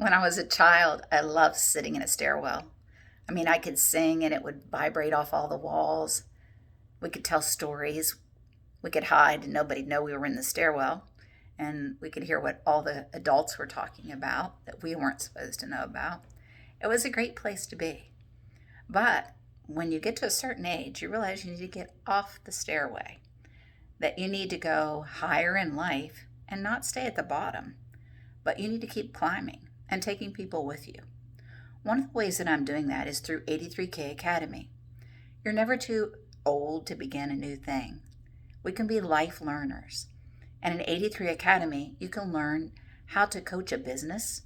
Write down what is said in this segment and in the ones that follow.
When I was a child, I loved sitting in a stairwell. I mean, I could sing and it would vibrate off all the walls. We could tell stories. We could hide and nobody'd know we were in the stairwell. And we could hear what all the adults were talking about that we weren't supposed to know about. It was a great place to be. But when you get to a certain age, you realize you need to get off the stairway, that you need to go higher in life and not stay at the bottom, but you need to keep climbing and taking people with you. One of the ways that I'm doing that is through 83K Academy. You're never too old to begin a new thing. We can be life learners. And in 83 Academy, you can learn how to coach a business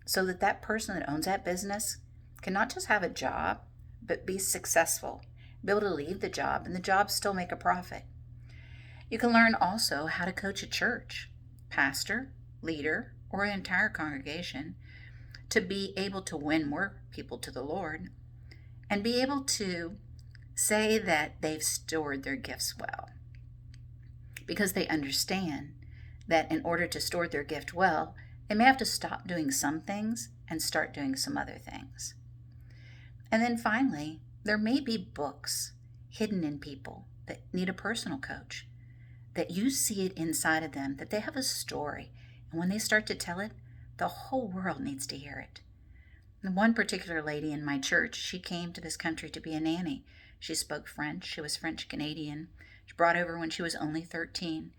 so that that person that owns that business can not just have a job, but be successful, be able to leave the job and the job still make a profit. You can learn also how to coach a church, pastor, leader, or an entire congregation to be able to win more people to the Lord and be able to say that they've stored their gifts well because they understand that in order to store their gift well, they may have to stop doing some things and start doing some other things. And then finally, there may be books hidden in people that need a personal coach, that you see it inside of them, that they have a story. And when they start to tell it, the whole world needs to hear it. And one particular lady in my church, she came to this country to be a nanny. She spoke French. She was French Canadian. She brought over when she was only 13.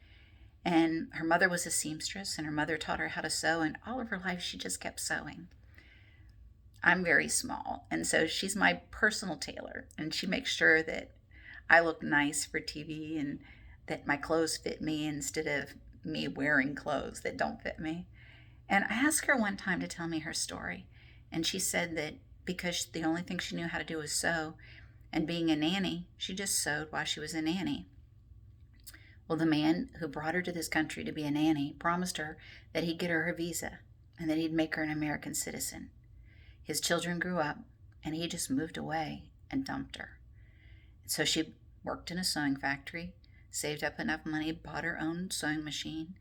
And her mother was a seamstress, and her mother taught her how to sew. And all of her life, she just kept sewing. I'm very small, and so she's my personal tailor, and she makes sure that I look nice for TV and that my clothes fit me instead of me wearing clothes that don't fit me. And I asked her one time to tell me her story, and she said that because the only thing she knew how to do was sew, and being a nanny, she just sewed while she was a nanny. Well, the man who brought her to this country to be a nanny promised her that he'd get her her visa and that he'd make her an American citizen. His children grew up, and he just moved away and dumped her. So she worked in a sewing factory, saved up enough money, bought her own sewing machine.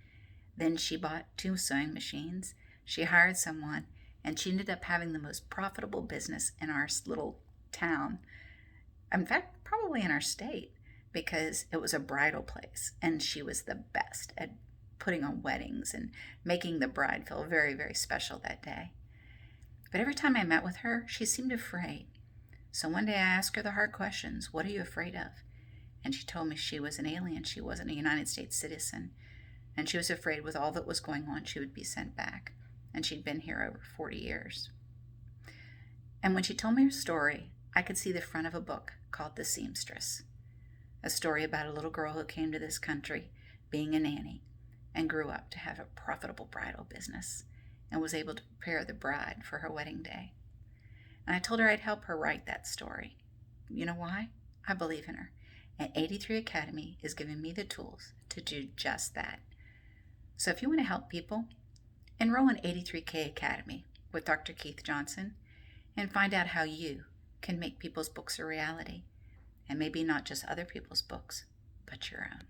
Then she bought two sewing machines. She hired someone, and she ended up having the most profitable business in our little town. In fact, probably in our state, because it was a bridal place, and she was the best at putting on weddings and making the bride feel very, very special that day. But every time I met with her, she seemed afraid. So one day I asked her the hard questions. What are you afraid of? And she told me she was an alien. She wasn't a United States citizen. And she was afraid with all that was going on, she would be sent back. And she'd been here over 40 years. And when she told me her story, I could see the front of a book called The Seamstress. A story about a little girl who came to this country being a nanny and grew up to have a profitable bridal business and was able to prepare the bride for her wedding day. And I told her I'd help her write that story. You know why? I believe in her. And 83 Academy is giving me the tools to do just that. So if you want to help people, enroll in 83K Academy with Dr. Keith Johnson and find out how you can make people's books a reality. And maybe not just other people's books, but your own.